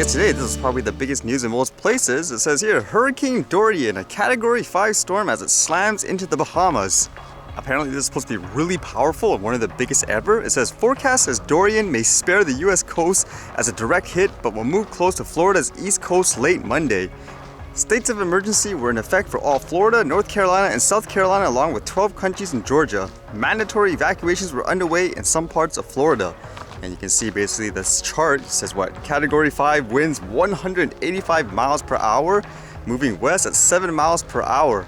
guess today this is probably the biggest news in most places. It says here, Hurricane Dorian, a Category 5 storm as it slams into the Bahamas. Apparently this is supposed to be really powerful and one of the biggest ever. It says, forecast says Dorian may spare the US coast as a direct hit, but will move close to Florida's east coast late Monday. States of emergency were in effect for all Florida, North Carolina, and South Carolina, along with 12 counties in Georgia. Mandatory evacuations were underway in some parts of Florida. And you can see basically this chart says what? Category 5 winds 185 miles per hour, moving west at 7 miles per hour.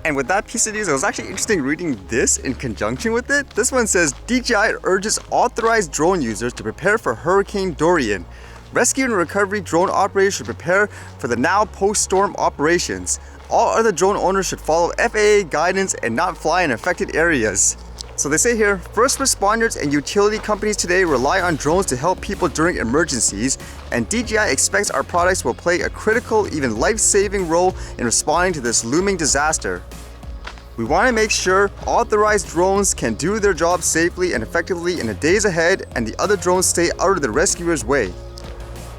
And with that piece of news, it was actually interesting reading this in conjunction with it. This one says, DJI urges authorized drone users to prepare for Hurricane Dorian. Rescue and recovery drone operators should prepare for the now post-storm operations. All other drone owners should follow FAA guidance and not fly in affected areas. So they say here, first responders and utility companies today rely on drones to help people during emergencies, and DJI expects our products will play a critical, even life-saving role in responding to this looming disaster. We want to make sure authorized drones can do their job safely and effectively in the days ahead, and the other drones stay out of the rescuers' way.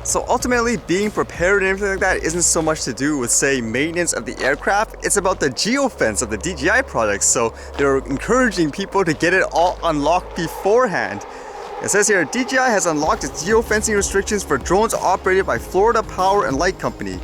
So ultimately, being prepared and everything like that isn't so much to do with, say, maintenance of the aircraft. It's about the GeoFence of the DJI products. So they're encouraging people to get it all unlocked beforehand. It says here, DJI has unlocked its geofencing restrictions for drones operated by Florida Power and Light Company.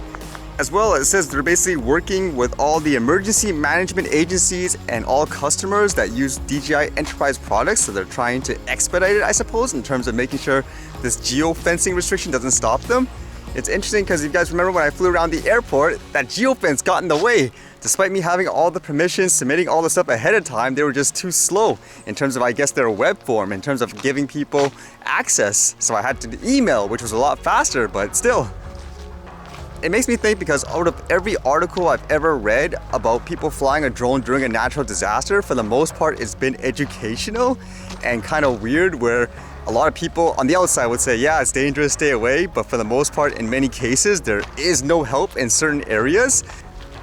As well, it says they're basically working with all the emergency management agencies and all customers that use DJI enterprise products. So they're trying to expedite it, I suppose, in terms of making sure this geofencing restriction doesn't stop them. It's interesting because you guys remember when I flew around the airport, that geofence got in the way. Despite me having all the permissions, submitting all the stuff ahead of time, they were just too slow in terms of, I guess, their web form, in terms of giving people access. So I had to email, which was a lot faster, but still. It makes me think because out of every article I've ever read about people flying a drone during a natural disaster, for the most part, it's been educational and kind of weird where a lot of people on the outside would say, yeah, it's dangerous, stay away. But for the most part, in many cases, there is no help in certain areas.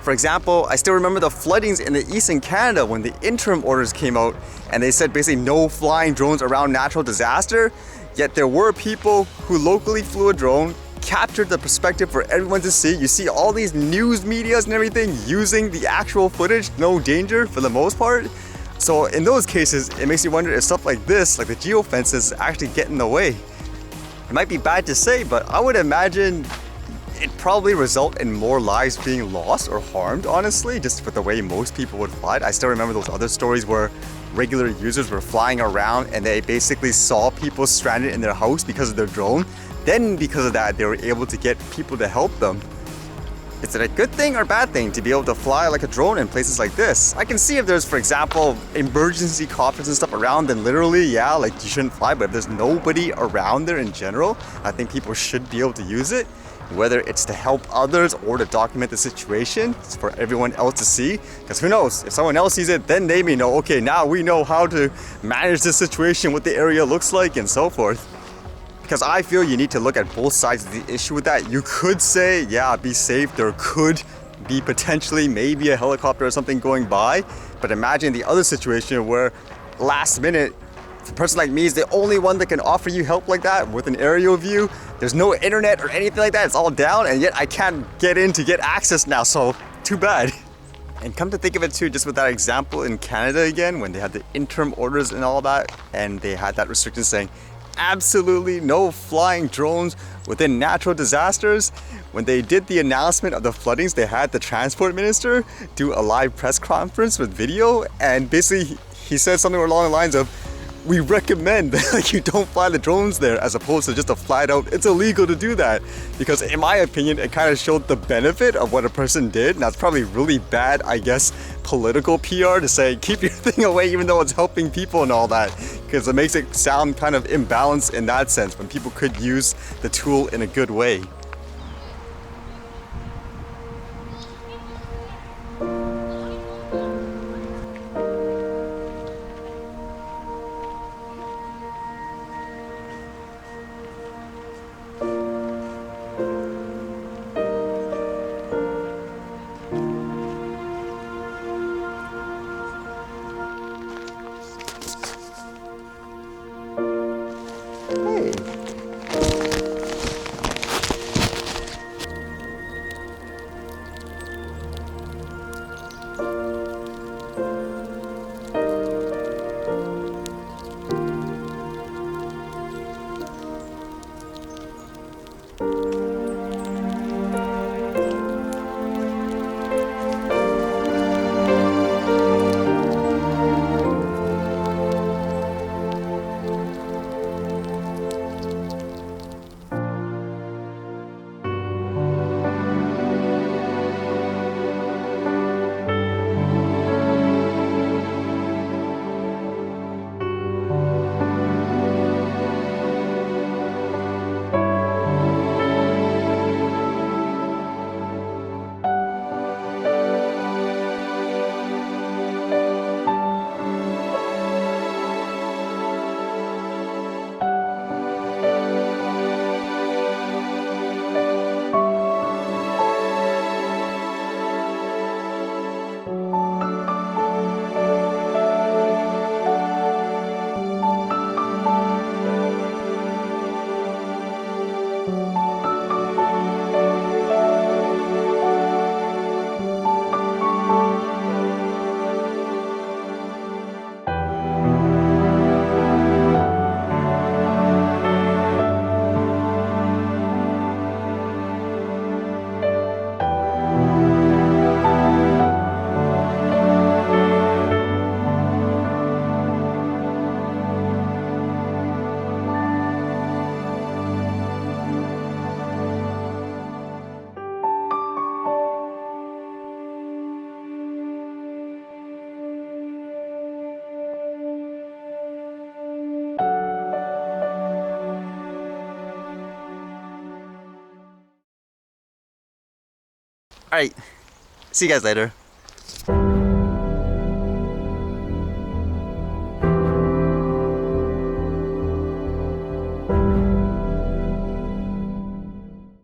For example, I still remember the floodings in the eastern Canada when the interim orders came out and they said basically no flying drones around natural disaster. Yet there were people who locally flew a drone, captured the perspective for everyone to see. You see all these news medias and everything using the actual footage, no danger for the most part. So in those cases, it makes you wonder if stuff like this, like the geofences, actually get in the way. It might be bad to say, but I would imagine it'd probably result in more lives being lost or harmed, honestly, just with the way most people would fly it. I still remember those other stories where regular users were flying around and they basically saw people stranded in their house because of their drone. Then because of that, they were able to get people to help them. Is it a good thing or bad thing to be able to fly like a drone in places like this? I can see if there's, for example, emergency coffers and stuff around, then literally, yeah, like you shouldn't fly. But if there's nobody around there in general, I think people should be able to use it. Whether it's to help others or to document the situation for everyone else to see. Because who knows, if someone else sees it, then they may know, okay, now we know how to manage this situation, what the area looks like, and so forth. Because I feel you need to look at both sides of the issue with that. You could say, yeah, be safe. There could be potentially maybe a helicopter or something going by. But imagine the other situation where last minute, a person like me is the only one that can offer you help like that with an aerial view. There's no internet or anything like that. It's all down, and yet I can't get in to get access now. So too bad. And come to think of it too, just with that example in Canada again, when they had the interim orders and all that, and they had that restriction saying, absolutely no flying drones within natural disasters. When they did the announcement of the floodings, they had the transport minister do a live press conference with video, and basically he said something along the lines of, we recommend that you don't fly the drones there, as opposed to just a flat out, it's illegal to do that. Because in my opinion, it kind of showed the benefit of what a person did. And that's probably really bad, I guess, political PR to say, keep your thing away even though it's helping people and all that. Because it makes it sound kind of imbalanced in that sense, when people could use the tool in a good way. Alright, see you guys later.